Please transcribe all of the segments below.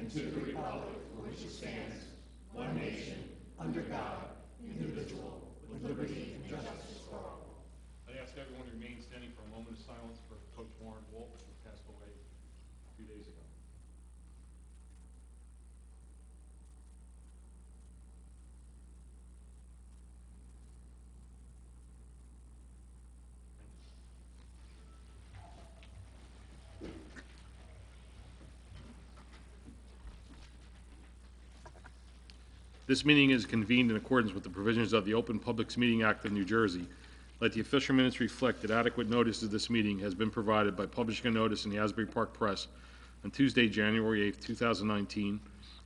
I ask everyone to remain standing for a moment of silence for Coach Warren Wolf, who passed away a few days ago. This meeting is convened in accordance with the provisions of the Open Publics Meeting Act of New Jersey. Let the official minutes reflect that adequate notice of this meeting has been provided by publishing a notice in the Asbury Park Press on Tuesday, January 8, 2019,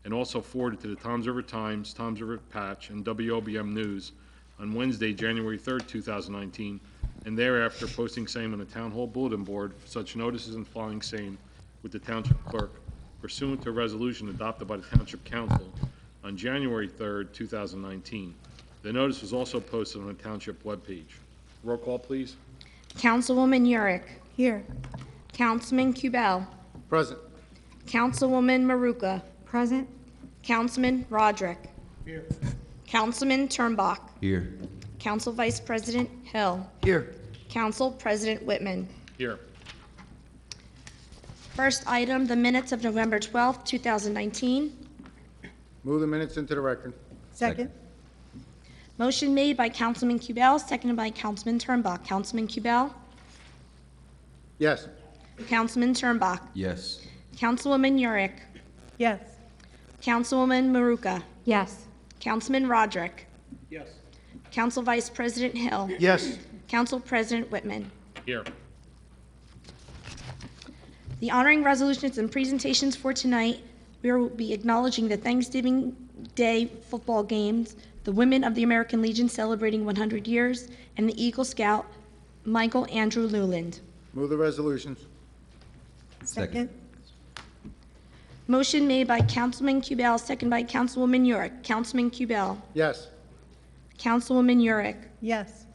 and also forwarded to the Toms River Times, Toms River Patch, and WOBM News on Wednesday, January 3, 2019, and thereafter posting same on the Town Hall Bulletin Board for such notices and filing same with the Township Clerk pursuant to a resolution adopted by the Township Council on January 3rd, 2019. The notice was also posted on the Township webpage. Roll call, please. Councilwoman Yurick. Here. Councilman Kubel. Present. Councilwoman Maruka. Present. Councilman Roderick. Here. Councilman Turnbach. Here. Council Vice President Hill. Here. Council President Whitman. Here. First item, the minutes of November 12th, 2019. Move the minutes into the record. Second. Motion made by Councilman Kubel, seconded by Councilman Turnbach. Councilman Kubel? Yes. Councilman Turnbach? Yes. Councilwoman Yurick? Yes. Councilwoman Maruka? Yes. Councilman Roderick? Yes. Council Vice President Hill? Yes. Council President Whitman? Here. The honoring resolutions and presentations for tonight, we will be acknowledging the Thanksgiving Day football games, the Women of the American Legion celebrating 100 years, and the Eagle Scout, Michael Andrew Lewland. Move the resolutions. Second. Motion made by Councilman Kubel, seconded by Councilwoman Yurick. Councilman Kubel. Yes. Councilwoman Yurick. Yes.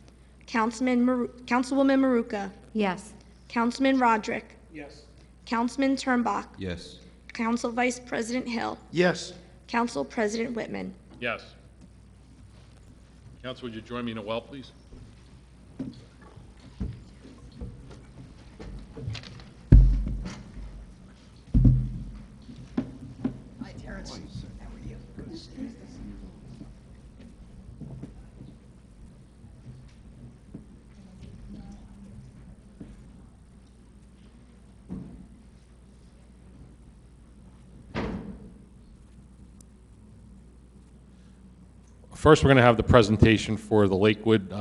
Councilwoman Maruka. Yes. Councilman Roderick. Yes. Councilman Turnbach. Yes. Council Vice President Hill. Yes. Council President Whitman. Yes. Council, would you join me in a well, please? First, we're going to have the presentation for the Lakewood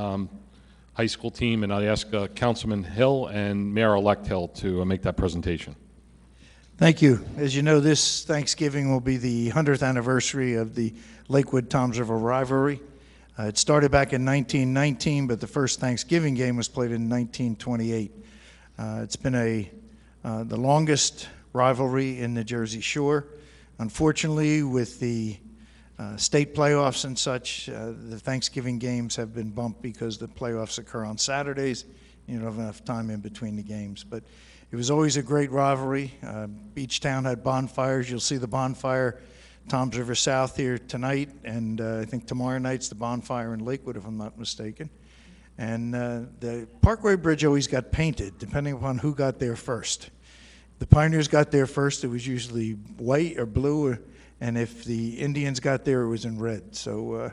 High School team, and I ask Councilman Hill and Mayor-elect Hill to make that presentation. Thank you. As you know, this Thanksgiving will be the 100th anniversary of the Lakewood Toms River rivalry. It started back in 1919, but the first Thanksgiving game was played in 1928. It's been the longest rivalry in the Jersey Shore. Unfortunately, with the state playoffs and such, the Thanksgiving games have been bumped because the playoffs occur on Saturdays. You don't have enough time in between the games. But it was always a great rivalry. Each town had bonfires. You'll see the bonfire Toms River South here tonight, and I think tomorrow night's the bonfire in Lakewood, if I'm not mistaken. And the Parkway Bridge always got painted, depending upon who got there first. The Pioneers got there first, it was usually white or blue, and if the Indians got there, it was in red. So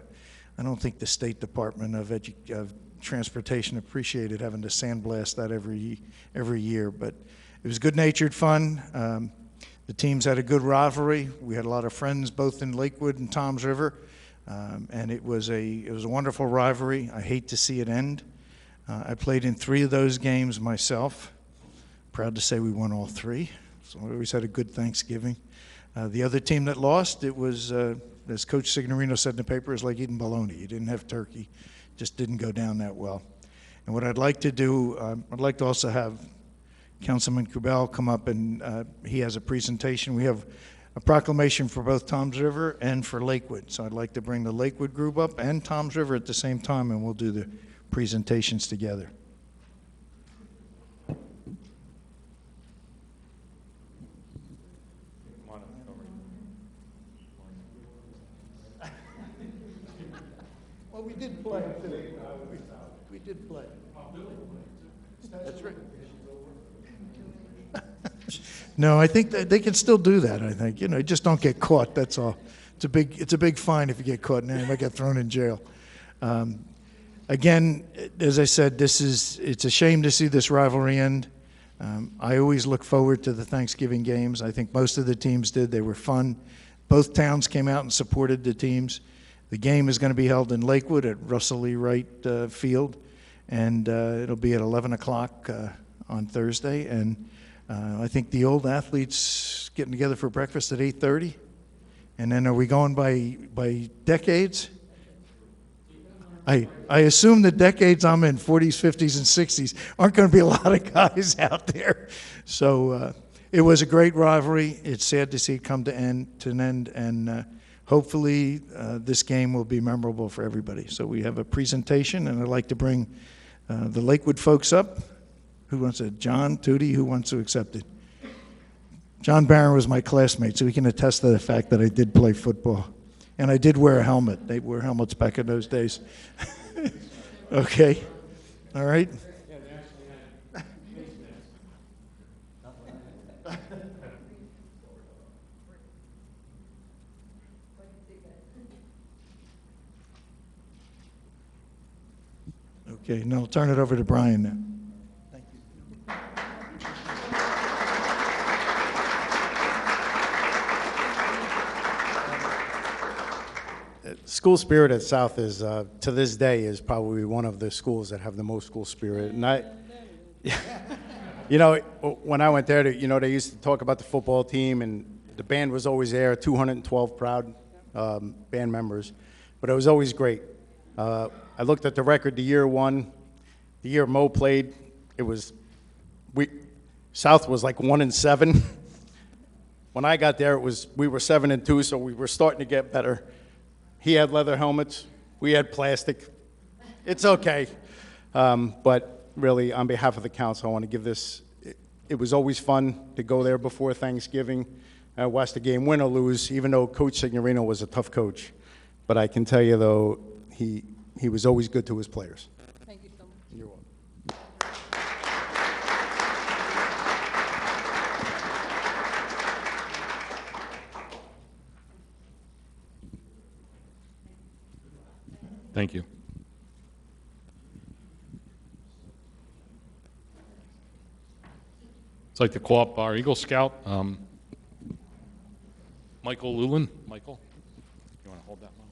I don't think the State Department of Transportation appreciated having to sandblast that every year. But it was good-natured fun. The teams had a good rivalry. We had a lot of friends both in Lakewood and Toms River, and it was a wonderful rivalry. I hate to see it end. I played in 3 of those games myself. Proud to say we won all 3, so we always had a good Thanksgiving. The other team that lost, it was, as Coach Signorino said in the paper, it was like eating bologna. You didn't have turkey. Just didn't go down that well. And what I'd like to do, I'd like to also have Councilman Kubel come up, and he has a presentation. We have a proclamation for both Toms River and for Lakewood. So I'd like to bring the Lakewood group up and Toms River at the same time, and we'll do the presentations together. Well, we did play, too. We did play. That's right. No, I think that they can still do that, I think. You know, just don't get caught, that's all. It's a big fine if you get caught, and then you might get thrown in jail. Again, as I said, it's a shame to see this rivalry end. I always look forward to the Thanksgiving games. I think most of the teams did. They were fun. Both towns came out and supported the teams. The game is going to be held in Lakewood at Russell E. Wright Field, and it'll be at 11 o'clock on Thursday. And I think the old athletes getting together for breakfast at 8:30. And then are we going by decades? I assume the decades I'm in, 40s, 50s, and 60s, aren't going to be a lot of guys out there. So it was a great rivalry. It's sad to see it come to an end, and hopefully this game will be memorable for everybody. So we have a presentation, and I'd like to bring the Lakewood folks up. Who wants it? John, Tootie, who wants to accept it? John Barron was my classmate, so he can attest to the fact that I did play football. And I did wear a helmet. They wore helmets back in those days. Okay. All right. Okay, now I'll turn it over to Brian now. School spirit at South is, to this day, is probably one of the schools that have the most school spirit. And you know, when I went there, you know, they used to talk about the football team, and the band was always there, 212 proud band members. But it was always great. I looked at the record the year Mo played, South was like 1-7. When I got there, we were 7-2, so we were starting to get better. He had leather helmets. We had plastic. It's okay. But really, on behalf of the council, I want to give this. It was always fun to go there before Thanksgiving, watch the game, win or lose, even though Coach Signorino was a tough coach. But I can tell you, though, he was always good to his players. Thank you so much. You're welcome. Thank you. I'd like to call up our Eagle Scout, Michael Lulin. Michael, you want to hold that one?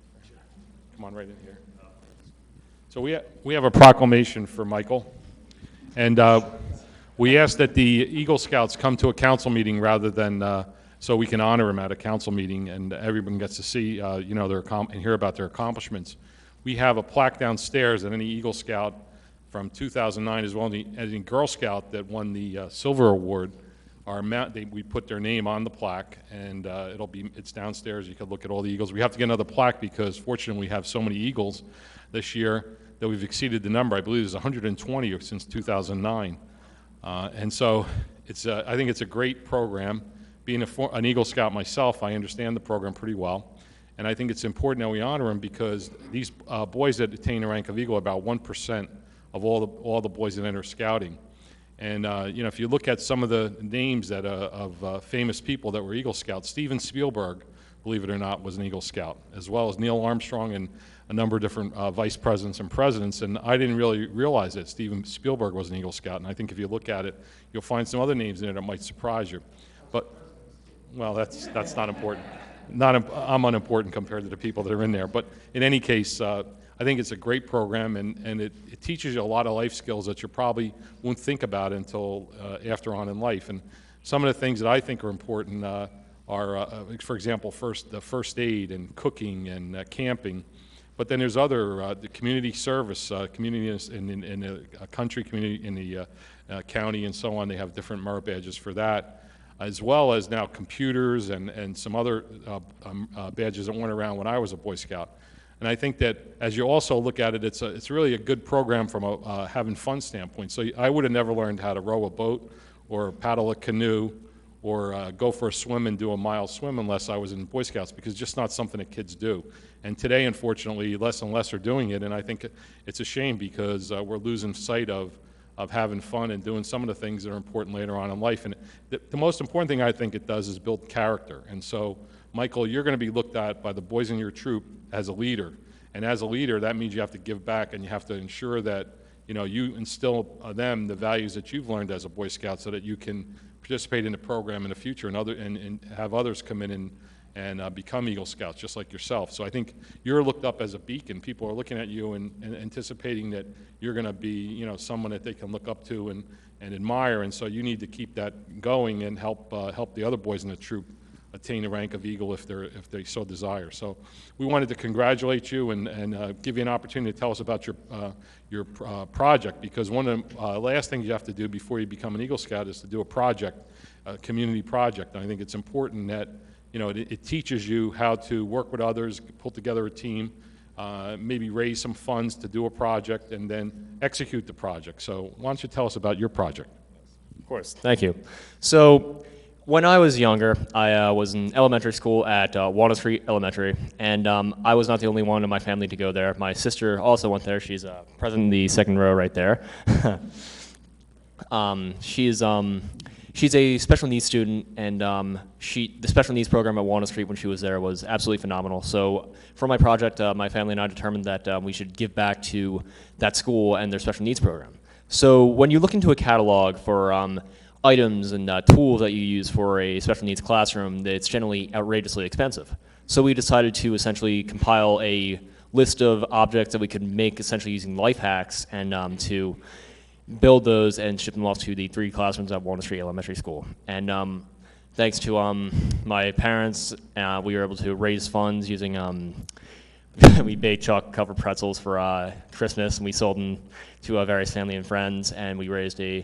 Come on right in here. So we have a proclamation for Michael, and we ask that the Eagle Scouts come to a council meeting rather than so we can honor him at a council meeting, and everyone gets to see you know, and hear about their accomplishments. We have a plaque downstairs that any Eagle Scout from 2009, as well as any Girl Scout that won the Silver Award, we put their name on the plaque, and it's downstairs. You could look at all the Eagles. We have to get another plaque because, fortunately, we have so many Eagles this year that we've exceeded the number. I believe there's 120 since 2009, and so I think it's a great program. Being an Eagle Scout myself, I understand the program pretty well. And I think it's important that we honor them because these boys that attain the rank of Eagle are about 1% of all the boys that enter scouting. And you know, if you look at some of the names of famous people that were Eagle Scouts, Steven Spielberg, believe it or not, was an Eagle Scout, as well as Neil Armstrong and a number of different vice presidents and presidents. And I didn't really realize that Steven Spielberg was an Eagle Scout. And I think if you look at it, you'll find some other names in there that might surprise you. But well, that's not important. I'm unimportant compared to the people that are in there. But in any case, I think it's a great program, and it teaches you a lot of life skills that you probably won't think about until after on in life. And some of the things that I think are important are, for example, the first aid and cooking and camping. But then there's other the community service, community in the country, community in the county, and so on. They have different merit badges for that, as well as now computers and some other badges that went around when I was a Boy Scout. And I think that as you also look at it, it's really a good program from a having fun standpoint. So I would have never learned how to row a boat or paddle a canoe go for a swim and do a mile swim unless I was in Boy Scouts, because it's just not something that kids do. And today, unfortunately, less and less are doing it, and I think it's a shame because we're losing sight of having fun and doing some of the things that are important later on in life. And the most important thing I think it does is build character. And so, Michael, you're going to be looked at by the boys in your troop as a leader. And as a leader, that means you have to give back and you have to ensure that, you know, you instill them the values that you've learned as a Boy Scout so that you can participate in the program in the future and have others come in and become Eagle Scouts just like yourself. So I think you're looked up as a beacon. People are looking at you and anticipating that you're going to be, you know, someone that they can look up to and admire. And so you need to keep that going and help the other boys in the troop attain the rank of Eagle if they so desire. So we wanted to congratulate you and give you an opportunity to tell us about your project, because one of the last things you have to do before you become an Eagle Scout is to do a project, a community project. And I think it's important that, you know, it teaches you how to work with others, pull together a team, maybe raise some funds to do a project, and then execute the project. So why don't you tell us about your project? Of course, thank you. So when I was younger, I was in elementary school at Walnut Street Elementary, and I was not the only one in my family to go there. My sister also went there. She's present in the second row right there. She's a special needs student, and the special needs program at Walnut Street when she was there was absolutely phenomenal. So for my project, my family and I determined that we should give back to that school and their special needs program. So when you look into a catalog for items and tools that you use for a special needs classroom, it's generally outrageously expensive. So we decided to essentially compile a list of objects that we could make essentially using life hacks and to build those and ship them off to the 3 classrooms at Walnut Street Elementary School. And thanks to my parents, we were able to raise funds using, we baked chocolate covered pretzels for Christmas, and we sold them to various family and friends, and we raised a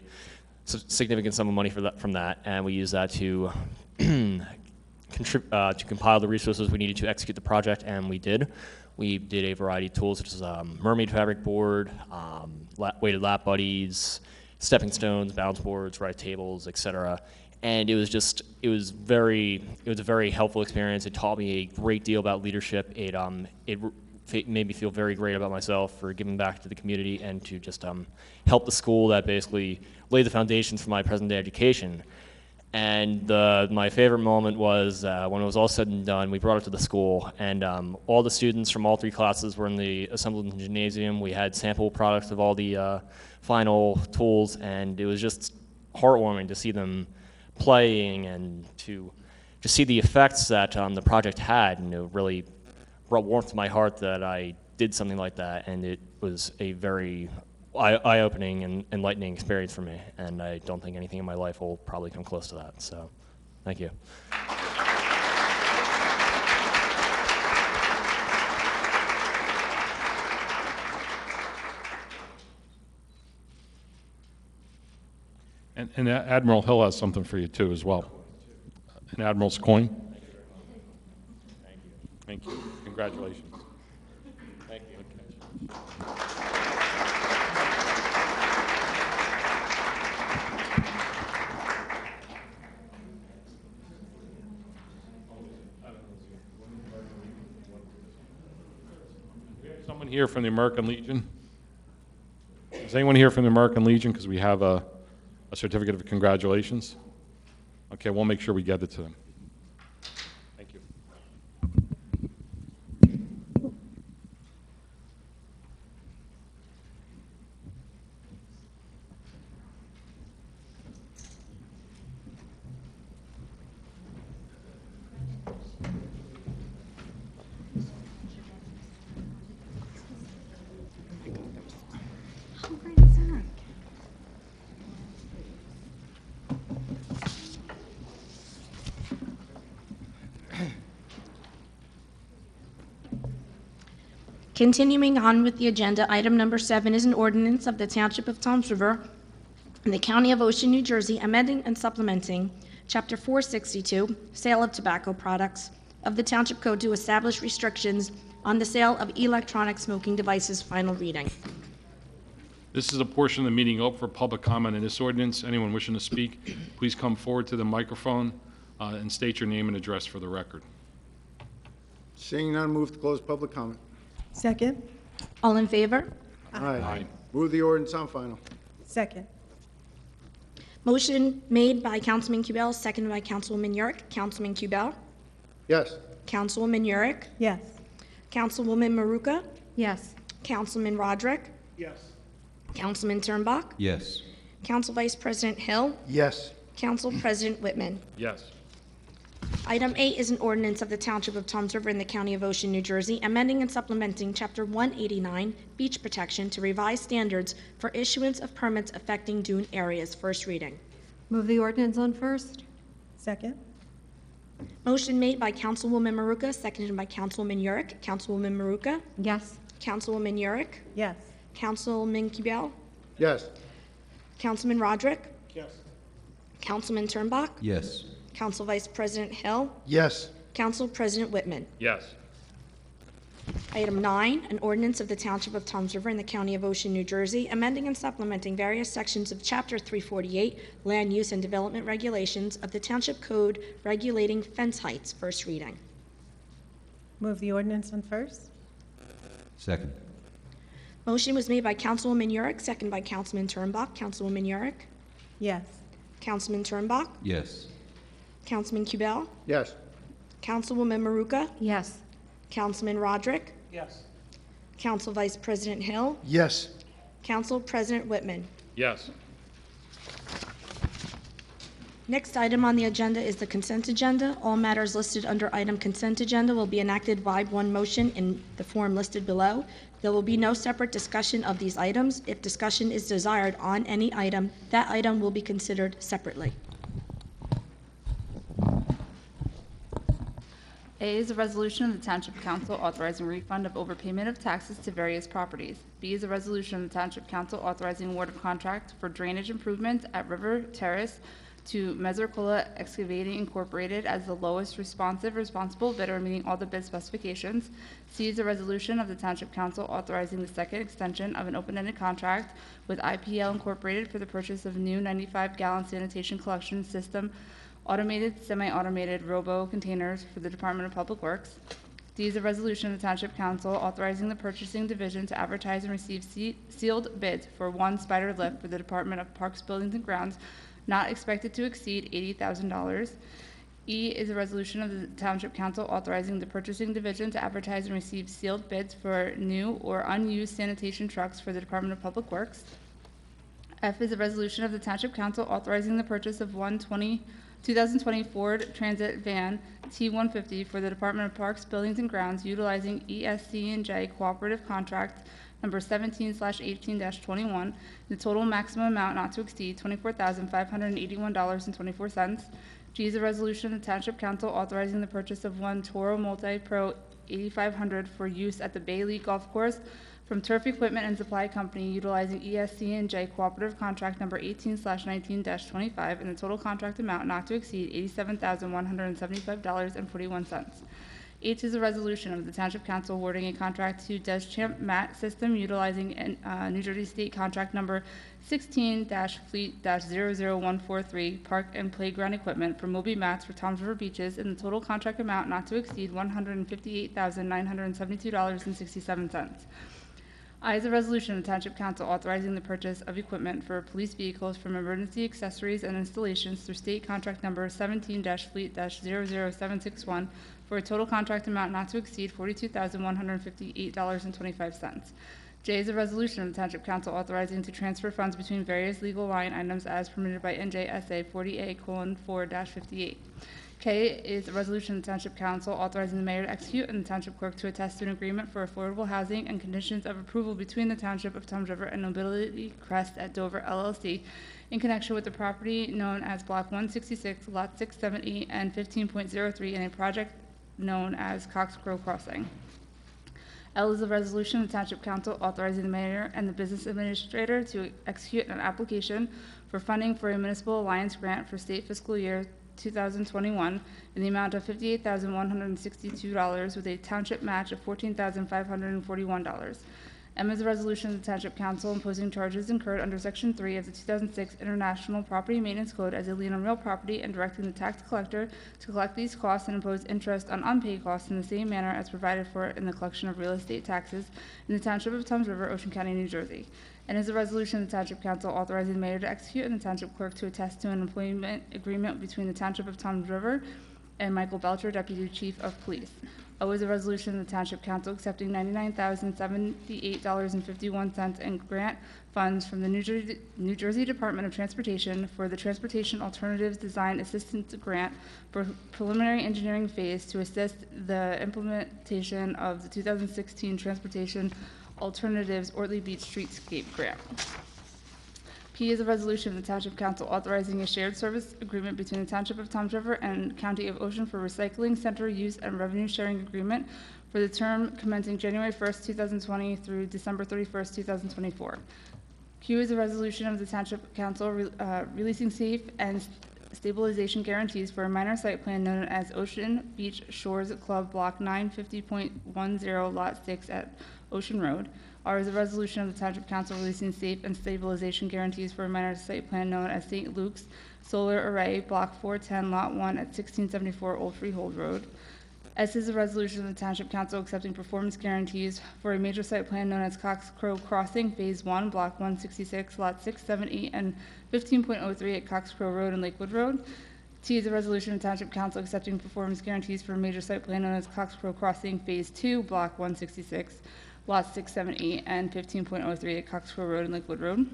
significant sum of money from that, and we used that to to compile the resources we needed to execute the project, and we did. We did a variety of tools such as mermaid fabric board, weighted lap buddies, stepping stones, balance boards, right tables, etc. And it was a very helpful experience. It taught me a great deal about leadership. It made me feel very great about myself for giving back to the community and to just help the school that basically laid the foundations for my present day education. And my favorite moment was when it was all said and done, we brought it to the school, and all the students from all 3 classes were in the assembled gymnasium. We had sample products of all the final tools, and it was just heartwarming to see them playing and to see the effects that the project had, and it really brought warmth to my heart that I did something like that, and it was a very eye-opening and enlightening experience for me, and I don't think anything in my life will probably come close to that, so thank you. And Admiral Hill has something for you too as well. An Admiral's coin. Thank you. Congratulations. Thank you. Someone here from the American Legion? Is anyone here from the American Legion? Because we have a certificate of congratulations. Okay, we'll make sure we get it to them. Thank you. How great is that? Continuing on with the agenda, item number 7 is an ordinance of the Township of Toms River in the County of Ocean, New Jersey, amending and supplementing Chapter 462, Sale of Tobacco Products, of the Township Code to establish restrictions on the sale of electronic smoking devices, final reading. This is a portion of the meeting open for public comment in this ordinance. Anyone wishing to speak, please come forward to the microphone and state your name and address for the record. Seeing none, move to close public comment. Second. All in favor? Aye. Move the ordinance on final. Second. Motion made by Councilman Kubel, seconded by Councilwoman Yurick. Councilman Kubel? Yes. Councilwoman Yurick? Yes. Councilwoman Maruka? Yes. Councilman Roderick? Yes. Councilman Turnbach? Yes. Council Vice President Hill? Yes. Council President Whitman? Yes. Item 8 is an ordinance of the Township of Toms River in the County of Ocean, New Jersey, amending and supplementing Chapter 189, Beach Protection, to revise standards for issuance of permits affecting dune areas. First reading. Move the ordinance on first? Second. Motion made by Councilwoman Maruka, seconded by Councilwoman Yurick. Councilwoman Maruka? Yes. Councilwoman Yurick? Yes. Councilman Kubel? Yes. Councilman Roderick? Yes. Councilman Turnbach? Yes. Council Vice President Hill? Yes. Council President Whitman? Yes. Item 9, an ordinance of the Township of Toms River in the County of Ocean, New Jersey, amending and supplementing various sections of Chapter 348, Land Use and Development Regulations of the Township Code regulating fence heights. First reading. Move the ordinance on first. Second. Motion was made by Councilwoman Yurick, second by Councilman Turnbach. Councilwoman Yurick? Yes. Councilman Turnbach? Yes. Councilman Kubel? Yes. Councilwoman Maruka? Yes. Councilman Roderick? Yes. Council Vice President Hill? Yes. Council President Whitman? Yes. Next item on the agenda is the consent agenda. All matters listed under item consent agenda will be enacted by one motion in the form listed below. There will be no separate discussion of these items. If discussion is desired on any item, that item will be considered separately. A is a resolution of the Township Council authorizing refund of overpayment of taxes to various properties. B is a resolution of the Township Council authorizing award of contract for drainage improvements at River Terrace to Mezercola Excavating Incorporated as the lowest responsible bidder, meeting all the bid specifications. C is a resolution of the Township Council authorizing the second extension of an open-ended contract with IPL Incorporated for the purchase of new 95-gallon sanitation collection system automated, semi-automated robo-containers for the Department of Public Works. D is a resolution of the Township Council authorizing the purchasing division to advertise and receive sealed bids for one spider lift for the Department of Parks, Buildings, and Grounds, not expected to exceed $80,000. E is a resolution of the Township Council authorizing the purchasing division to advertise and receive sealed bids for new or unused sanitation trucks for the Department of Public Works. F is a resolution of the Township Council authorizing the purchase of 2020 Ford Transit van T-150 for the Department of Parks, Buildings, and Grounds utilizing ESC&J Cooperative Contract number 17/18-21, the total maximum amount not to exceed $24,581.24. G is a resolution of the Township Council authorizing the purchase of one Toro Multi-Pro 8500 for use at the Bailey Golf Course from Turf Equipment and Supply Company utilizing ESC&J Cooperative Contract number 18/19-25, and the total contract amount not to exceed $87,175.41. H is a resolution of the Township Council awarding a contract to Deschamps Mat System utilizing New Jersey State Contract number 16-Fleet-00143 Park and Playground Equipment for Moby Mats for Toms River Beaches, and the total contract amount not to exceed $158,972.67. I is a resolution of the Township Council authorizing the purchase of equipment for police vehicles from emergency accessories and installations through state contract number 17-Fleet-00761 for a total contract amount not to exceed $42,158.25. J is a resolution of the Township Council authorizing to transfer funds between various legal line items as permitted by NJSA 40A:4-58. K is a resolution of the Township Council authorizing the mayor to execute and the Township Clerk to attest to an agreement for affordable housing and conditions of approval between the Township of Toms River and Nobility Crest at Dover LLC in connection with the property known as Block 166, Lot 670 and 15.03 in a project known as Cox Grove Crossing. L is a resolution of the Township Council authorizing the mayor and the business administrator to execute an application for funding for a municipal alliance grant for state fiscal year 2021 in the amount of $58,162 with a township match of $14,541. M is a resolution of the Township Council imposing charges incurred under Section 3 of the 2006 International Property Maintenance Code as a lien on real property and directing the tax collector to collect these costs and impose interest on unpaid costs in the same manner as provided for in the collection of real estate taxes in the Township of Toms River, Ocean County, New Jersey. And is a resolution of the Township Council authorizing the mayor to execute and the Township Clerk to attest to an employment agreement between the Township of Toms River and Michael Belcher, Deputy Chief of Police. O is a resolution of the Township Council accepting $99,078.51 in grant funds from the New Jersey Department of Transportation for the Transportation Alternatives Design Assistance Grant for preliminary engineering phase to assist the implementation of the 2016 Transportation Alternatives Ortley Beach Streetscape Grant. P is a resolution of the Township Council authorizing a shared service agreement between the Township of Toms River and County of Ocean for recycling center use and revenue sharing agreement for the term commencing January 1st, 2020 through December 31st, 2024. Q is a resolution of the Township Council releasing safe and stabilization guarantees for a minor site plan known as Ocean Beach Shores Club Block 950.10, Lot 6 at Ocean Road. R is a resolution of the Township Council releasing safe and stabilization guarantees for a minor site plan known as St. Luke's Solar Array, Block 410, Lot 1 at 1674 Old Freehold Road. S is a resolution of the Township Council accepting performance guarantees for a major site plan known as Cox Crow Crossing, Phase 1, Block 166, Lot 6, 7, 8, and 15.03 at Cox Crow Road and Lakewood Road. T is a resolution of Township Council accepting performance guarantees for a major site plan known as Cox Crow Crossing, Phase 2, Block 166, Lots 6, 7, 8, and 15.03 at Cox Crow Road and Lakewood Road.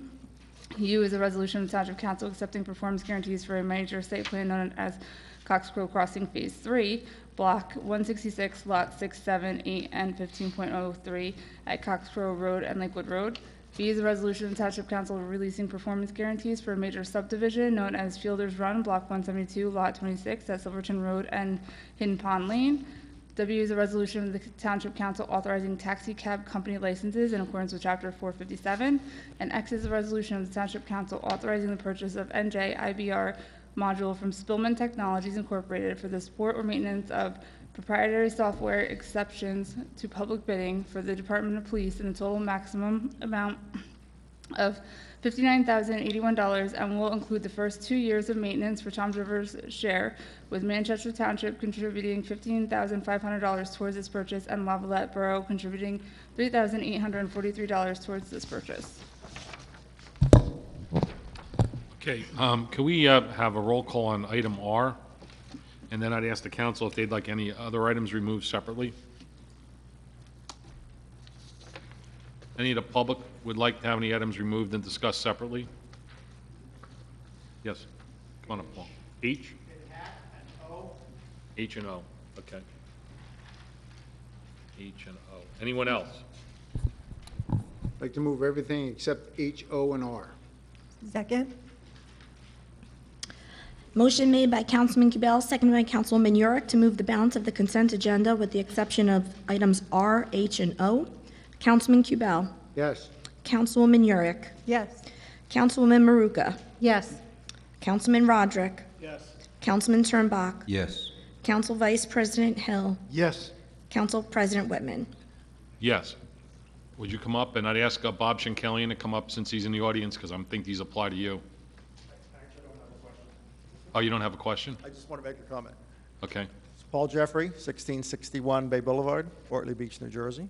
U is a resolution of the Township Council accepting performance guarantees for a major site plan known as Cox Crow Crossing Phase 3, Block 166, Lots 6, 7, 8, and 15.03 at Cox Crow Road and Lakewood Road. B is a resolution of the Township Council releasing performance guarantees for a major subdivision known as Fielders Run, Block 172, Lot 26 at Silverton Road and Hidden Pond Lane. W is a resolution of the Township Council authorizing taxi cab company licenses in accordance with Chapter 457. And X is a resolution of the Township Council authorizing the purchase of NJ IBR module from Spillman Technologies Incorporated for the support or maintenance of proprietary software exceptions to public bidding for the Department of Police in the total maximum amount of $59,081 and will include the first 2 years of maintenance for Toms River's share, with Manchester Township contributing $15,500 towards this purchase and Lavalette Borough contributing $3,843 towards this purchase. Okay, can we have a roll call on item R? And then I'd ask the council if they'd like any other items removed separately. Any of the public would like to have any items removed and discussed separately? Yes, come on up, Paul. H? H and O, okay. H and O. Anyone else? I'd like to move everything except H, O, and R. Second? Motion made by Councilman Kubel, seconded by Councilwoman Yurick to move the balance of the consent agenda with the exception of items R, H, and O. Councilman Kubel. Yes. Councilwoman Yurick. Yes. Councilwoman Maruka. Yes. Councilman Roderick. Yes. Councilman Turnbach. Yes. Council Vice President Hill. Yes. Council President Whitman. Yes. Would you come up? And I'd ask Bob Schenkelian to come up since he's in the audience, because I think these apply to you. Oh, you don't have a question? I just want to make a comment. Okay. It's Paul Jeffrey, 1661 Bay Boulevard, Ortley Beach, New Jersey.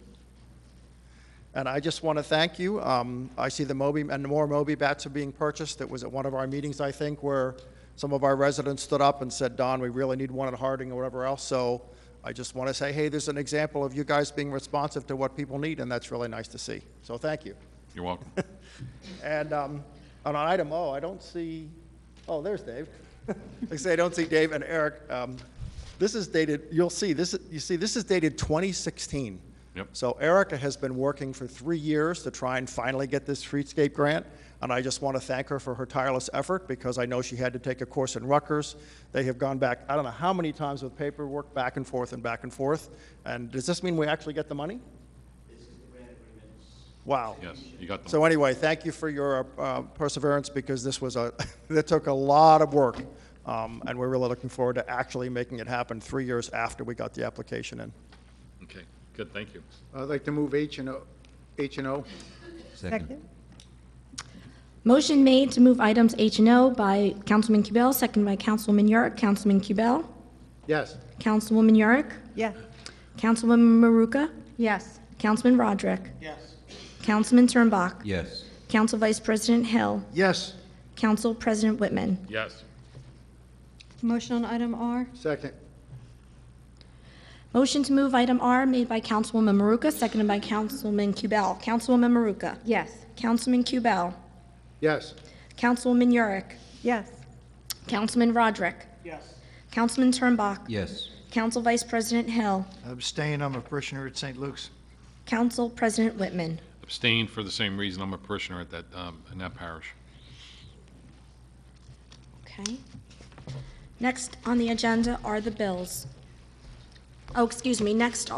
And I just want to thank you. I see the Moby and more Moby bats are being purchased. It was at one of our meetings, I think, where some of our residents stood up and said, Don, we really need one at Harding or whatever else. So I just want to say, hey, there's an example of you guys being responsive to what people need, and that's really nice to see. So thank you. You're welcome. And on item O, I don't see, oh, there's Dave. Like I say, I don't see Dave and Eric. This is dated, you'll see, this is dated 2016. Yep. So Erica has been working for 3 years to try and finally get this streetscape grant, and I just want to thank her for her tireless effort, because I know she had to take a course in Rutgers. They have gone back, I don't know how many times with paperwork, back and forth and back and forth. And does this mean we actually get the money? Wow. Yes, you got them. So anyway, thank you for your perseverance, because this was that took a lot of work, and we're really looking forward to actually making it happen 3 years after we got the application in. Okay, good, thank you. I'd like to move H and O. H and O. Second. Motion made to move items H and O by Councilman Kubel, second by Councilwoman Yurick. Councilman Kubel? Yes. Councilwoman Yurick? Yes. Councilwoman Maruka? Yes. Councilman Roderick? Yes. Councilman Turnbach? Yes. Council Vice President Hill? Yes. Council President Whitman? Yes. Motion on item R? Second. Motion to move item R made by Councilwoman Maruka, seconded by Councilman Kubel. Councilwoman Maruka? Yes. Councilman Kubel? Yes. Councilwoman Yurick? Yes. Councilman Roderick? Yes. Councilman Turnbach? Yes. Council Vice President Hill? Abstain, I'm a parishioner at St. Luke's. Council President Whitman? Abstained for the same reason. I'm a parishioner at that, in that parish. Okay. Next on the agenda are the bills. Oh, excuse me, next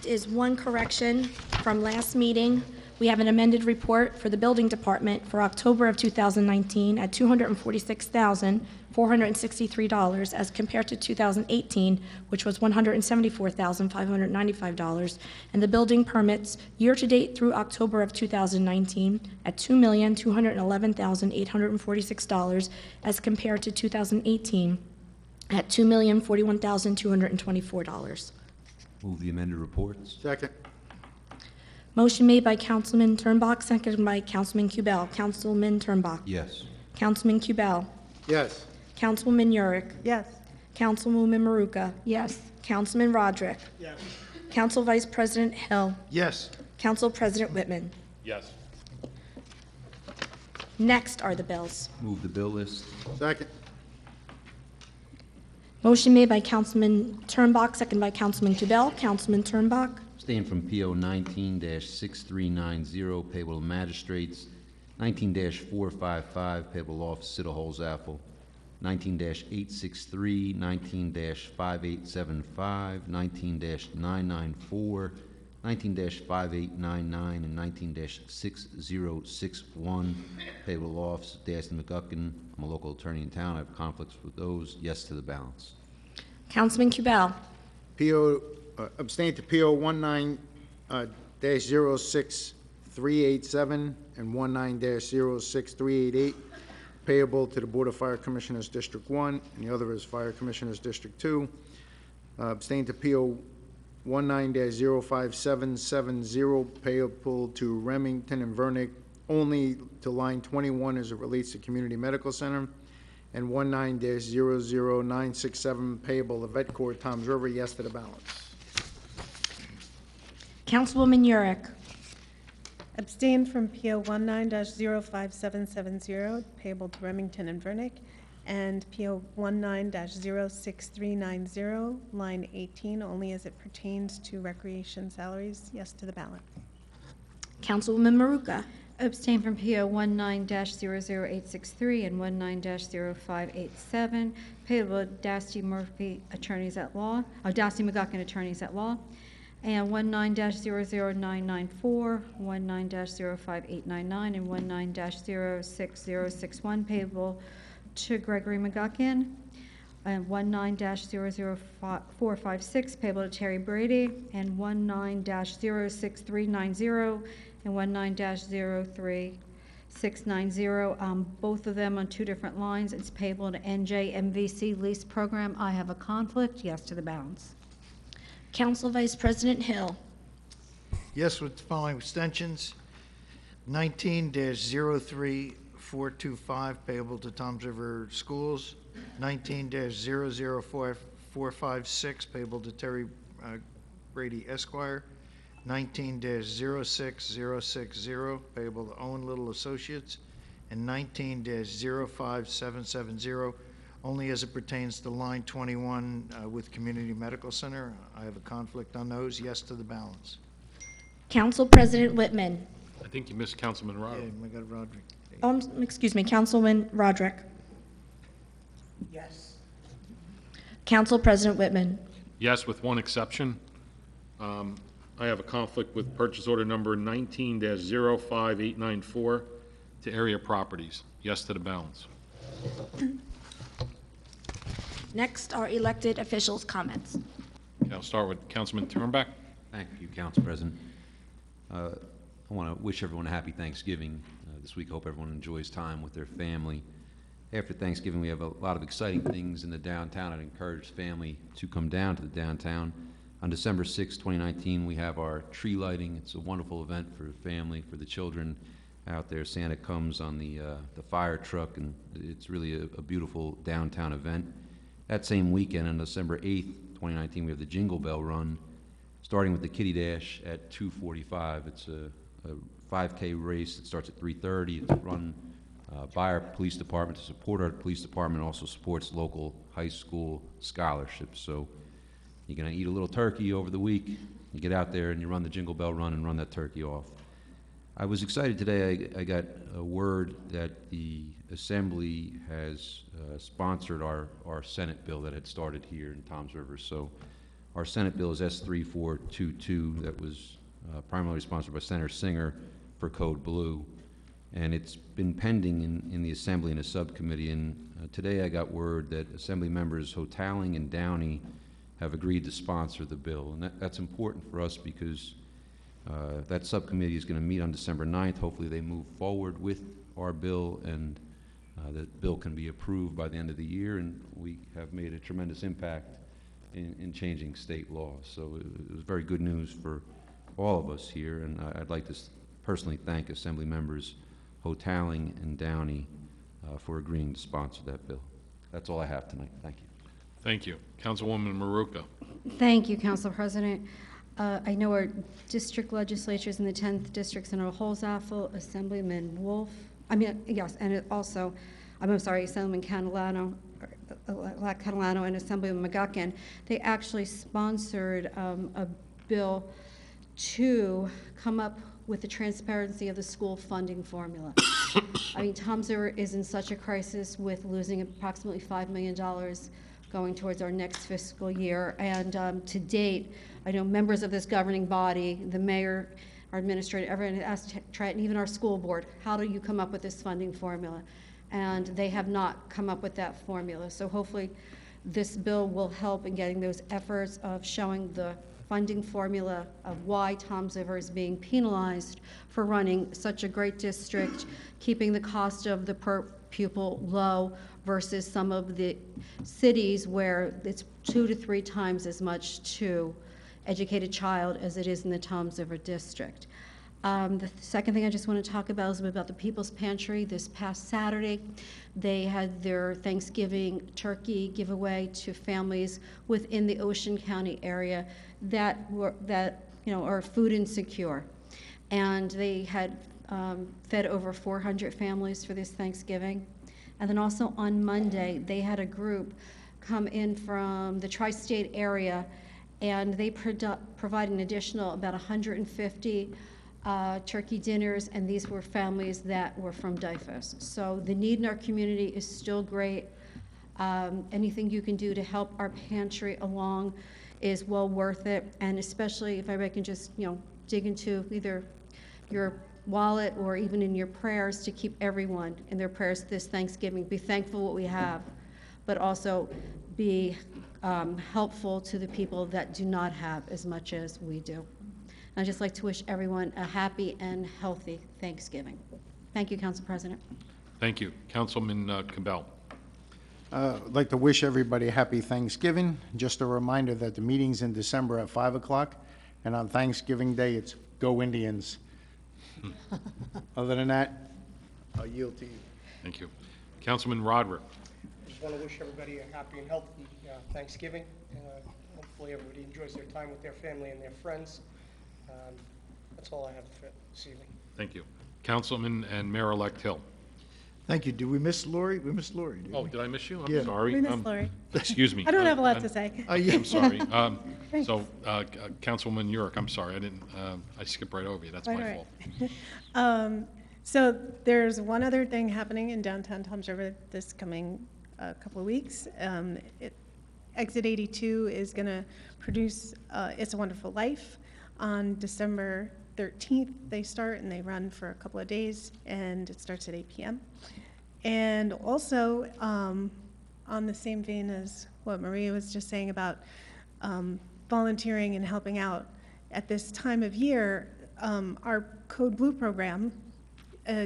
is one correction from last meeting. We have an amended report for the building department for October of 2019 at $246,463 as compared to 2018, which was $174,595, and the building permits year-to-date through October of 2019 at $2,211,846 as compared to 2018 at $2,041,224. Move the amended reports. Second. Motion made by Councilman Turnbach, seconded by Councilman Kubel. Councilman Turnbach. Yes. Councilman Kubel. Yes. Councilwoman Yurick. Yes. Councilwoman Maruka. Yes. Councilman Roderick. Yes. Council Vice President Hill. Yes. Council President Whitman. Yes. Next are the bills. Move the bill list. Second. Motion made by Councilman Turnbach, seconded by Councilman Kubel. Councilman Turnbach. Abstain from PO 19-6390, payable to magistrates, 19-455, payable to Office City Hall, Zaffel, 19-863, 19-5875, 19-994, 19-5899, and 19-6061, payable to Office of Dasty McGuckin. I'm a local attorney in town. I have conflicts with those. Yes to the balance. Councilman Kubel. Abstain to PO 19-06387 and 19-06388, payable to the Board of Fire Commissioners District 1, and the other is Fire Commissioners District 2. Abstain to PO 19-05770, payable to Remington and Vernick, only to line 21 as it relates to Community Medical Center, and 19-00967, payable to Vet Corps, Toms River. Yes to the balance. Councilwoman Yurick. Abstain from PO 19-05770, payable to Remington and Vernick, and PO 19-06390, line 18, only as it pertains to recreation salaries. Yes to the ballot. Councilwoman Maruka. Abstain from PO 19-00863 and 19-0587, payable to Dasty Murphy Attorneys at Law, Dasty McGuckin Attorneys at Law, and 19-00994, 19-05899, and 19-06061, payable to Gregory McGuckin, and 19-00456, payable to Terry Brady, and 19-06390, and 19-03690, both of them on two different lines. It's payable to NJ MVC lease program. I have a conflict. Yes to the balance. Council Vice President Hill. Yes, with the following abstentions. 19-03425, payable to Toms River Schools. 19-00456, payable to Terry Brady Esquire. 19-06060, payable to Owen Little Associates. And 19-05770, only as it pertains to line 21 with Community Medical Center. I have a conflict on those. Yes to the balance. Council President Whitman. I think you missed Councilman Yeah, Roderick. I got Roderick. Excuse me, Councilman Roderick. Yes. Council President Whitman. Yes, with one exception. I have a conflict with purchase order number 19-05894 to area properties. Yes to the balance. Next are elected officials' comments. Okay, I'll start with Councilman Turnback. Thank you, Council President. I want to wish everyone a happy Thanksgiving this week. I hope everyone enjoys time with their family. After Thanksgiving, we have a lot of exciting things in the downtown. I'd encourage family to come down to the downtown. On December 6, 2019, we have our tree lighting. It's a wonderful event for the family, for the children out there. Santa comes on the fire truck, and it's really a beautiful downtown event. That same weekend, on December 8th, 2019, we have the Jingle Bell Run, starting with the Kitty Dash at 2:45. It's a 5K race that starts at 3:30. It's run by our police department to support our police department, also supports local high school scholarships. So you're going to eat a little turkey over the week, you get out there and you run the Jingle Bell Run and run that turkey off. I was excited today. I got a word that the Assembly has sponsored our Senate bill that had started here in Toms River. So our Senate bill is S3422 that was primarily sponsored by Senator Singer for Code Blue. And it's been pending in the Assembly in a subcommittee. And today I got word that Assembly members Hotaling and Downey have agreed to sponsor the bill. And that's important for us because that subcommittee is going to meet on December 9th. Hopefully they move forward with our bill and the bill can be approved by the end of the year. And we have made a tremendous impact in changing state law. So it was very good news for all of us here. And I'd like to personally thank Assembly members Hotaling and Downey for agreeing to sponsor that bill. That's all I have tonight. Thank you. Thank you. Councilwoman Maruka. Thank you, Council President. I know our district legislatures in the 10th District, Senator Holzappel, Assemblyman Wolf, and also, I'm sorry, Assemblyman Catalano and Assemblyman McGuckin, they actually sponsored a bill to come up with the transparency of the school funding formula. I mean, Toms River is in such a crisis with losing approximately $5 million going towards our next fiscal year. And to date, I know members of this governing body, the mayor, our administrator, everyone has asked to try it, and even our school board, how do you come up with this funding formula? And they have not come up with that formula. So hopefully this bill will help in getting those efforts of showing the funding formula of why Toms River is being penalized for running such a great district, keeping the cost of the per pupil low versus some of the cities where it's 2 to 3 times as much to educate a child as it is in the Toms River district. The second thing I just want to talk about is about the People's Pantry. This past Saturday, they had their Thanksgiving turkey giveaway to families within the Ocean County area that are food insecure, and they had fed over 400 families for this Thanksgiving. And then also on Monday, they had a group come in from the tri-state area, and they provide an additional about 150 turkey dinners, and these were families that were from DIFOS. So the need in our community is still great. Anything you can do to help our pantry along is well worth it, and especially if I can just dig into either your wallet or even in your prayers to keep everyone in their prayers this Thanksgiving. Be thankful what we have, but also be helpful to the people that do not have as much as we do. I'd just like to wish everyone a happy and healthy Thanksgiving. Thank you, Council President. Thank you. Councilman Campbell. I'd like to wish everybody a happy Thanksgiving. Just a reminder that the meeting's in December at 5 o'clock, and on Thanksgiving Day, it's Go Indians. Other than that, I'll yield to you. Thank you. Councilman Roderick. Just want to wish everybody a happy and healthy Thanksgiving. Hopefully everybody enjoys their time with their family and their friends. That's all I have for this evening. Thank you. Councilman and Mayor-elect Hill. Thank you. Did we miss Lori? We missed Lori, didn't we? Oh, did I miss you? I'm Yeah. sorry. We missed Lori. Excuse me. I don't have a lot to say. I'm sorry. So, Councilwoman Yurek, I'm sorry. I skipped right over you. That's my fault. So there's one other thing happening in downtown Toms River this coming couple of weeks. Exit 82 is going to produce It's a Wonderful Life on December 13th. They start and they run for a couple of days, and it starts at 8 p.m. And also, on the same vein as what Maria was just saying about volunteering and helping out, at this time of year, our Code Blue program,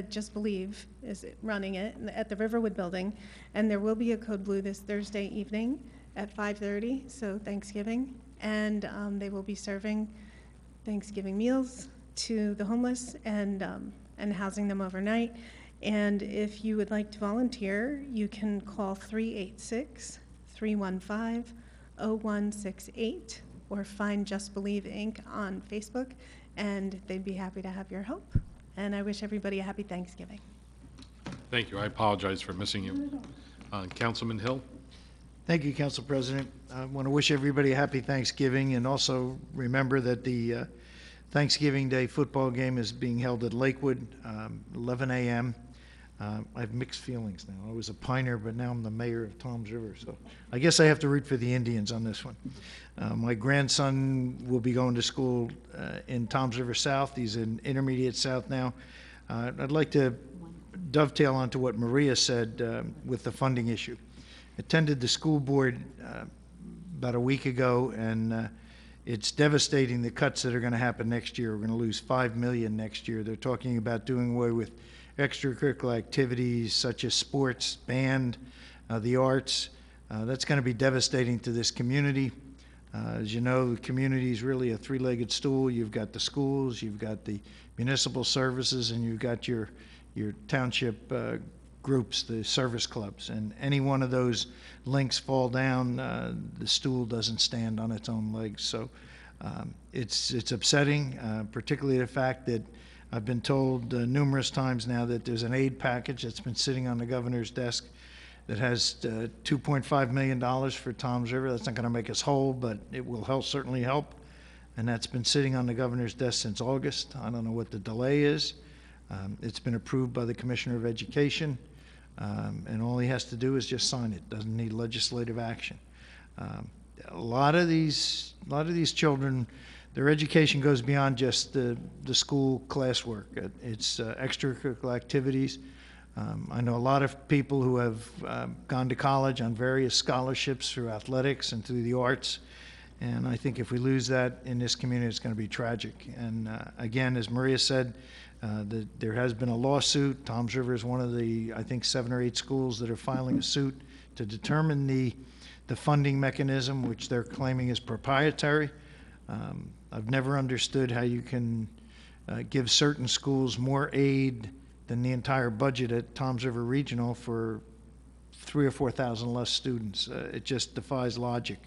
Just Believe, is running it at the Riverwood Building, and there will be a Code Blue this Thursday evening at 5:30, so Thanksgiving, and they will be serving Thanksgiving meals to the homeless and housing them overnight. And if you would like to volunteer, you can call 386-315-0168 or find Just Believe Inc. on Facebook, and they'd be happy to have your help. And I wish everybody a happy Thanksgiving. Thank you. I apologize for missing you. Councilman Hill? Thank you, Council President. I want to wish everybody a happy Thanksgiving, and also remember that the Thanksgiving Day football game is being held at Lakewood, 11 a.m. I have mixed feelings now. I was a Piner, but now I'm the mayor of Toms River, so I guess I have to root for the Indians on this one. My grandson will be going to school in Toms River South. He's in Intermediate South now. I'd like to dovetail onto what Maria said with the funding issue. Attended the school board about a week ago, and it's devastating, the cuts that are going to happen next year. We're going to lose $5 million next year. They're talking about doing away with extracurricular activities such as sports, band, the arts. That's going to be devastating to this community. As you know, the community is really a three-legged stool. You've got the schools, you've got the municipal services, and you've got your township groups, the service clubs. And any one of those links fall down, the stool doesn't stand on its own legs. So it's upsetting, particularly the fact that I've been told numerous times now that there's an aid package that's been sitting on the governor's desk that has $2.5 million for Toms River. That's not going to make us whole, but it will certainly help. And that's been sitting on the governor's desk since August. I don't know what the delay is. It's been approved by the Commissioner of Education, and all he has to do is just sign it. Doesn't need legislative action. A lot of these children, their education goes beyond just the school classwork. It's extracurricular activities. I know a lot of people who have gone to college on various scholarships through athletics and through the arts. And I think if we lose that in this community, it's going to be tragic. And again, as Maria said, there has been a lawsuit. Toms River is one of the, I think, 7 or 8 schools that are filing a suit to determine the funding mechanism, which they're claiming is proprietary. I've never understood how you can give certain schools more aid than the entire budget at Toms River Regional for 3,000 or 4,000 less students. It just defies logic.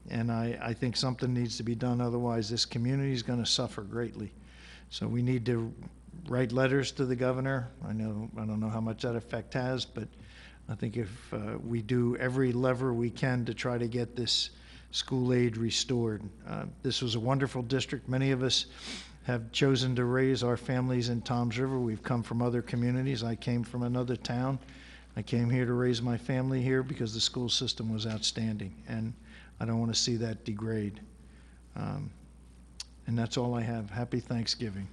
And I think something needs to be done, otherwise this community is going to suffer greatly. So we need to write letters to the governor. I don't know how much that effect has, but I think if we do every lever we can to try to get this school aid restored. This was a wonderful district. Many of us have chosen to raise our families in Toms River. We've come from other communities. I came from another town. I came here to raise my family here because the school system was outstanding, and I don't want to see that degrade. And that's all I have. Happy Thanksgiving.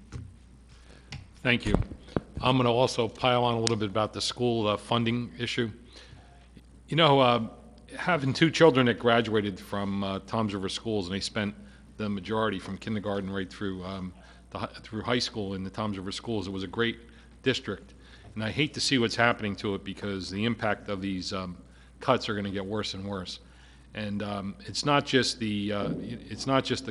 Thank you. I'm going to also pile on a little bit about the school funding issue. You know, having 2 children that graduated from Toms River schools, and they spent the majority from kindergarten right through through high school in the Toms River schools, it was a great district. And I hate to see what's happening to it because the impact of these cuts are going to get worse and worse. And it's not just the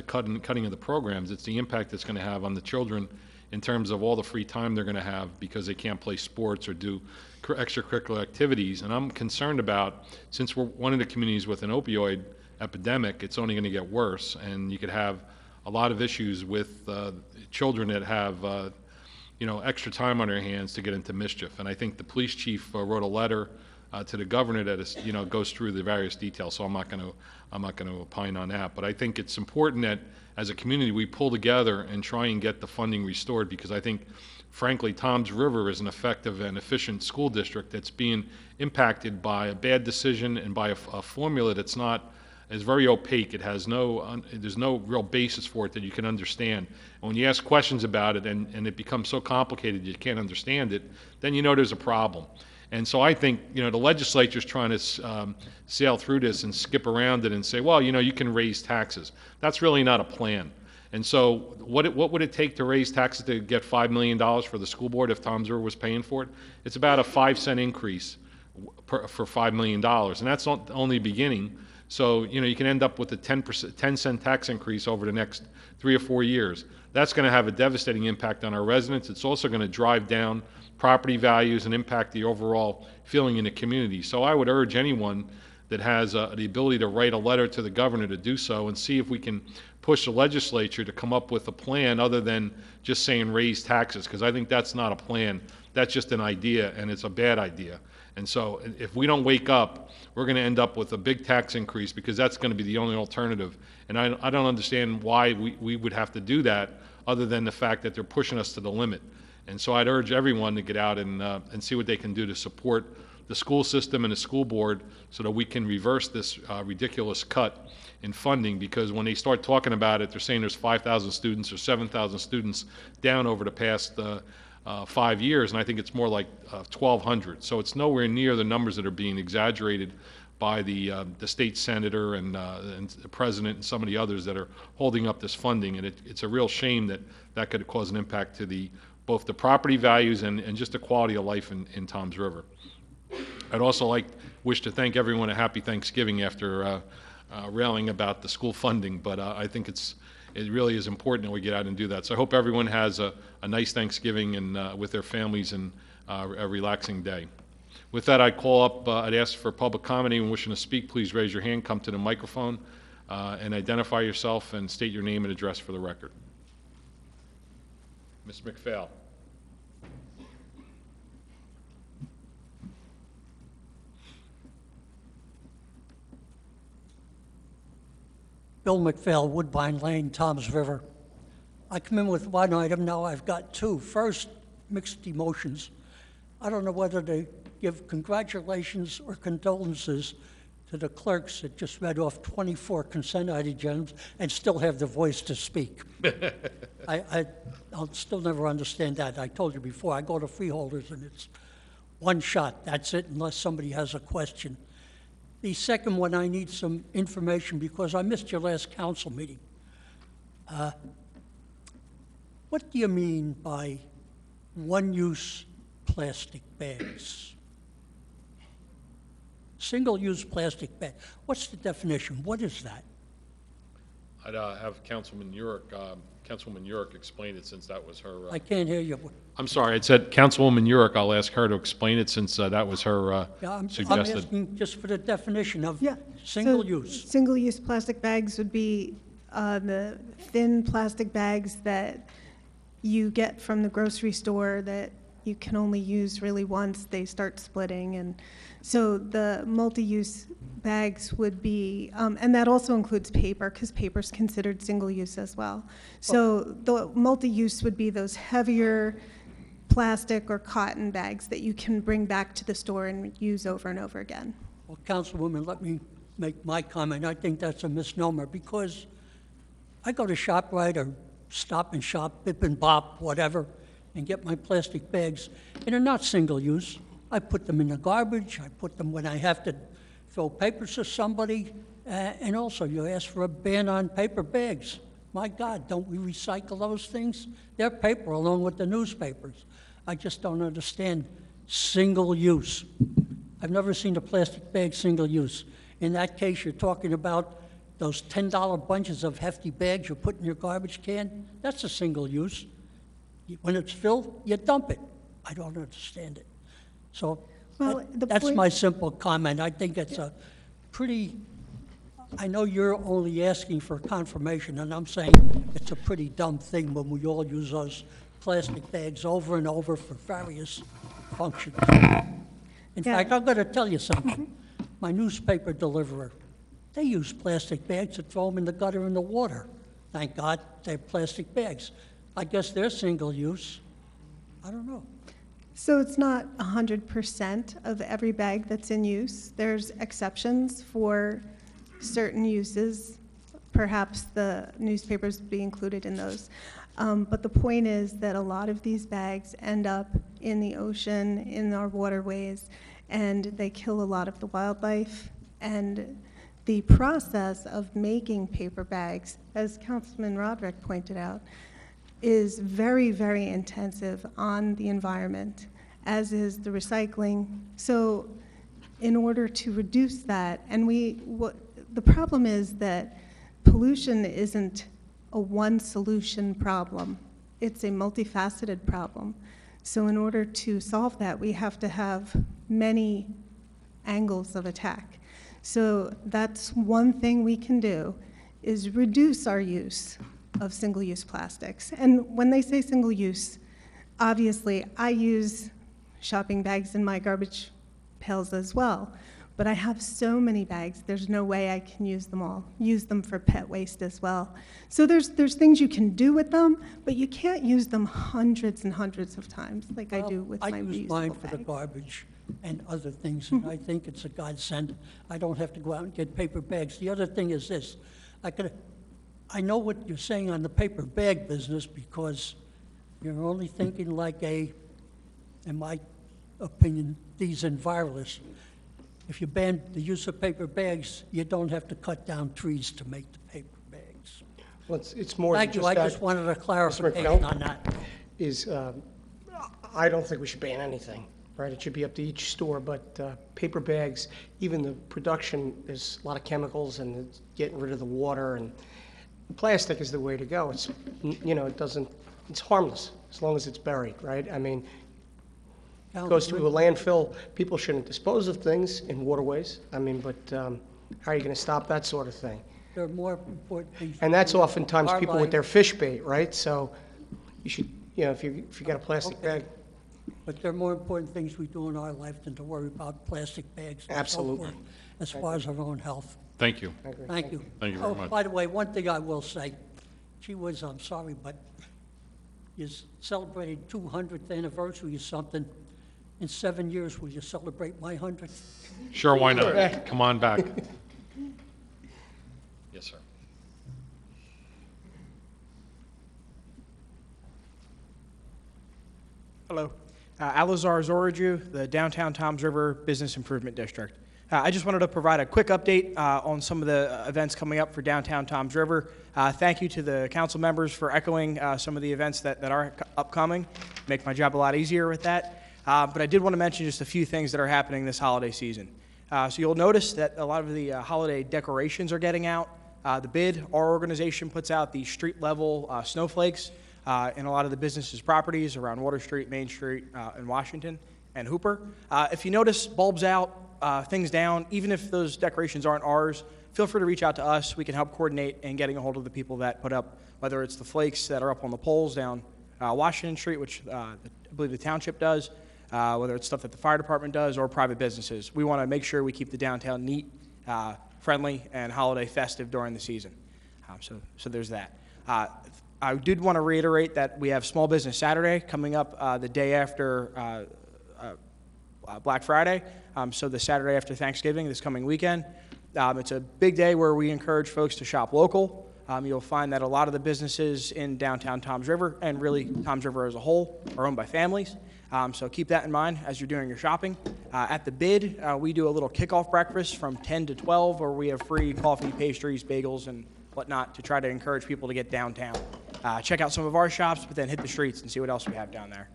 cutting of the programs; it's the impact it's going to have on the children in terms of all the free time they're going to have because they can't play sports or do extracurricular activities. And I'm concerned about, since we're one of the communities with an opioid epidemic, it's only going to get worse, and you could have a lot of issues with children that have extra time on their hands to get into mischief. And I think the police chief wrote a letter to the governor that is, goes through the various details. So I'm not going to opine on that. But I think it's important that as a community we pull together and try and get the funding restored, because I think, frankly, Toms River is an effective and efficient school district that's being impacted by a bad decision and by a formula that's is very opaque. It has there's no real basis for it that you can understand. And when you ask questions about it and it becomes so complicated you can't understand it, then you know there's a problem. And so I think, the legislature's trying to sail through this and skip around it and say, well, you can raise taxes. That's really not a plan. And so what would it take to raise taxes to get $5 million for the school board if Toms River was paying for it? It's about a 5-cent increase for $5 million, and that's not only beginning. So, you can end up with a 10-cent tax increase over the next 3 or 4 years. That's going to have a devastating impact on our residents. It's also going to drive down property values and impact the overall feeling in the community. So I would urge anyone that has the ability to write a letter to the governor to do so and see if we can push the legislature to come up with a plan other than just saying raise taxes, because I think that's not a plan. That's just an idea, and it's a bad idea. And so if we don't wake up, we're going to end up with a big tax increase, because that's going to be the only alternative. And I don't understand why we would have to do that other than the fact that they're pushing us to the limit. And so I'd urge everyone to get out and see what they can do to support the school system and the school board so that we can reverse this ridiculous cut in funding, because when they start talking about it, they're saying there's 5,000 students or 7,000 students down over the past 5 years, and I think it's more like 1,200. So it's nowhere near the numbers that are being exaggerated by the state senator and the president and some of the others that are holding up this funding. And it's a real shame that could cause an impact to both the property values and just the quality of life in Toms River. I'd also wish to thank everyone a happy Thanksgiving after railing about the school funding, but I think it really is important that we get out and do that. So I hope everyone has a nice Thanksgiving and with their families and a relaxing day. With that, I'd ask for public comment. Anyone wishing to speak, please raise your hand, come to the microphone, and identify yourself and state your name and address for the record. Ms. McPhail. Bill McPhail, Woodbine Lane, Toms River. I come in with one item, now I've got two. First, mixed emotions. I don't know whether to give congratulations or condolences to the clerks that just read off 24 consent items and still have the voice to speak. I'll still never understand that. I told you before, I go to freeholders and it's one shot, that's it, unless somebody has a question. The second one, I need some information because I missed your last council meeting. What do you mean by one-use plastic bags? Single-use plastic bag. What's the definition? What is that? I'd have Councilwoman Yurick explain it, since that was her. I can't hear you. I'm sorry, it said Councilwoman Yurick. I'll ask her to explain it, since that was her I'm suggested. asking just for the definition of Yeah. single So use. Single-use plastic bags would be the thin plastic bags that you get from the grocery store that you can only use really once. They start splitting. And so the multi-use bags would be, and that also includes paper, because paper is considered single-use as well. So the multi-use would be those heavier plastic or cotton bags that you can bring back to the store and use over and over again. Well, Councilwoman, let me make my comment. I think that's a misnomer because I go to ShopRite or Stop and Shop, Bip and Bop, whatever, and get my plastic bags, and they're not single-use. I put them in the garbage. I put them when I have to fill papers to somebody, and also you ask for a ban on paper bags. My God, don't we recycle those things? They're paper along with the newspapers. I just don't understand single-use. I've never seen a plastic bag single-use. In that case, you're talking about those $10 bunches of hefty bags you put in your garbage can. That's a single-use. When it's filled, you dump it. I don't understand it. So Well, the that's point- my simple comment. I think it's a pretty, I know you're only asking for confirmation, and I'm saying it's a pretty dumb thing when we all use those plastic bags over and over for various functions. In Yeah. fact, I'm going to tell you something. My newspaper deliverer, they use plastic bags to throw them in the gutter in the water. Thank God they're plastic bags. I guess they're single-use. I don't know. So it's not 100% of every bag that's in use. There's exceptions for certain uses. Perhaps the newspapers would be included in those. But the point is that a lot of these bags end up in the ocean, in our waterways, and they kill a lot of the wildlife. And the process of making paper bags, as Councilman Roderick pointed out, is very, very intensive on the environment, as is the recycling. So in order to reduce that, and the problem is that pollution isn't a one solution problem. It's a multifaceted problem. So in order to solve that, we have to have many angles of attack. So that's one thing we can do, is reduce our use of single-use plastics. And when they say single-use, obviously I use shopping bags in my garbage pails as well. But I have so many bags, there's no way I can use them all. Use them for pet waste as well. So there's things you can do with them, but you can't use them hundreds and hundreds of times like I do with my reusable I use mine bags. for the garbage and other things, and I think it's a godsend. I don't have to go out and get paper bags. The other thing is this, I know what you're saying on the paper bag business because you're only thinking like in my opinion, these environmentalists. If you ban the use of paper bags, you don't have to cut down trees to make the paper bags. Well, it's more than Thank just you, I that. just wanted a Mr. clarification McMillan, on that. I don't think we should ban anything, right? It should be up to each store, but paper bags, even the production, there's a lot of chemicals and it's getting rid of the water, and plastic is the way to go. It's, it's harmless as long as it's buried, right? I mean, it goes to a landfill, people shouldn't dispose of things in waterways. I mean, but how are you going to stop that sort of thing? There are more important things. And that's oftentimes Our people with life. their fish bait, right? So you should, if you got a plastic Okay. bag, But there are more important things we do in our life than to worry about plastic bags and so Absolutely. forth, as far as our own health. Thank you. I agree. Thank you. Thank you very Oh, much. by the way, one thing I will say, gee whiz, I'm sorry, but you celebrated 200th anniversary or something. In 7 years, will you celebrate my 100th? Sure, why not? Come on back. Yes, sir. Hello. Alizar Zoraju, the Downtown Toms River Business Improvement District. I just wanted to provide a quick update on some of the events coming up for Downtown Toms River. Thank you to the council members for echoing some of the events that are upcoming. Make my job a lot easier with that. But I did want to mention just a few things that are happening this holiday season. So you'll notice that a lot of the holiday decorations are getting out. The bid, our organization puts out the street level snowflakes in a lot of the businesses' properties around Water Street, Main Street, in Washington and Hooper. If you notice bulbs out, things down, even if those decorations aren't ours, feel free to reach out to us. We can help coordinate in getting a hold of the people that put up, whether it's the flakes that are up on the poles down Washington Street, which I believe the township does, whether it's stuff that the fire department does, or private businesses. We want to make sure we keep the downtown neat, friendly, and holiday festive during the season. So there's that. I did want to reiterate that we have Small Business Saturday coming up the day after Black Friday, so the Saturday after Thanksgiving, this coming weekend. It's a big day where we encourage folks to shop local. You'll find that a lot of the businesses in downtown Toms River, and really Toms River as a whole, are owned by families. So keep that in mind as you're doing your shopping. At the bid, we do a little kickoff breakfast from 10 to 12, where we have free coffee, pastries, bagels, and whatnot to try to encourage people to get downtown. Check out some of our shops, but then hit the streets and see what else we have down there.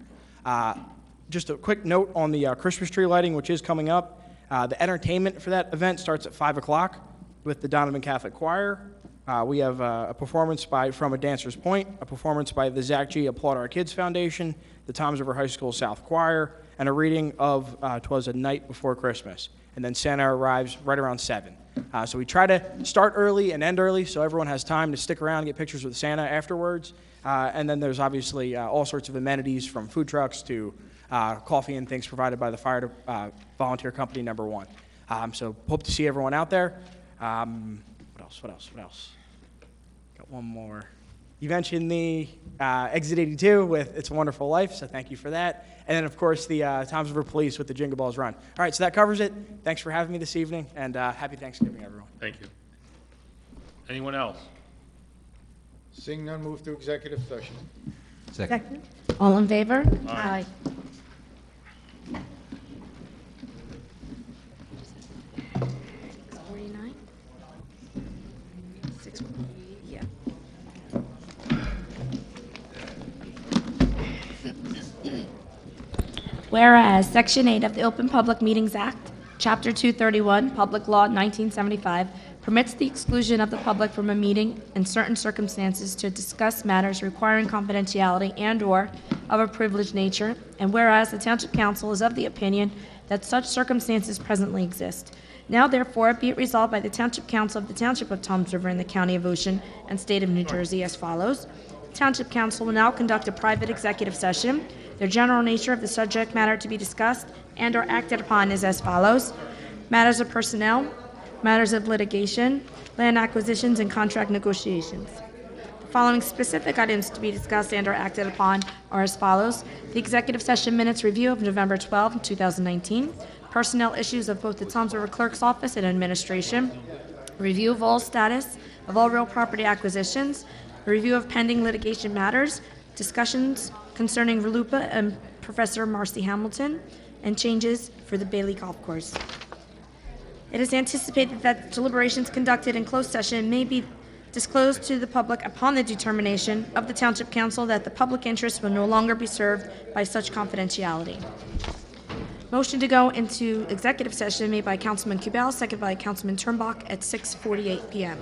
Just a quick note on the Christmas tree lighting, which is coming up. The entertainment for that event starts at 5 o'clock with the Donovan Catholic Choir. We have a performance from A Dancer's Point, a performance by the Zach G. Applaud Our Kids Foundation, the Toms River High School South Choir, and a reading of 'Twas a Night Before Christmas. And then Santa arrives right around 7. So we try to start early and end early so everyone has time to stick around and get pictures with Santa afterwards. And then there's obviously all sorts of amenities from food trucks to coffee and things provided by the fire volunteer company number 1. So hope to see everyone out there. What else? Got one more. You mentioned the Exit 82 with It's a Wonderful Life, so thank you for that. And then, of course, the Toms River Police with the Jingle Balls Run. All right, so that covers it. Thanks for having me this evening, and happy Thanksgiving, everyone. Thank you. Anyone else? Seeing none, move to executive session. Second. All in favor? Aye. 49. Yeah. Whereas Section 8 of the Open Public Meetings Act, Chapter 231, Public Law 1975, permits the exclusion of the public from a meeting in certain circumstances to discuss matters requiring confidentiality and/or of a privileged nature, and whereas the Township Council is of the opinion that such circumstances presently exist. Now therefore be it resolved by the Township Council of the Township of Toms River in the County of Ocean and State of New Jersey as follows. The Township Council will now conduct a private executive session. The general nature of the subject matter to be discussed and or acted upon is as follows. Matters of personnel, matters of litigation, land acquisitions, and contract negotiations. The following specific items to be discussed and or acted upon are as follows. The executive session minutes review of November 12, 2019. Personnel issues of both the Toms River Clerk's Office and Administration. Review of all status of all real property acquisitions. Review of pending litigation matters. Discussions concerning RLUIPA and Professor Marcy Hamilton, and changes for the Bailey Golf Course. It is anticipated that deliberations conducted in closed session may be disclosed to the public upon the determination of the Township Council that the public interest will no longer be served by such confidentiality. Motion to go into executive session made by Councilman Kubel, seconded by Councilman Turnbach at 6:48 p.m.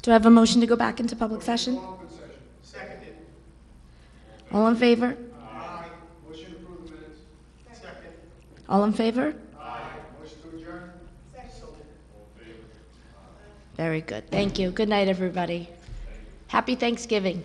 Do I have a motion to go back into public session? Seconded. All in favor? Aye. Motion to approve the minutes. Second. All in favor? Aye. Motion to adjourn. Very good. Thank you. Good night, everybody. Happy Thanksgiving.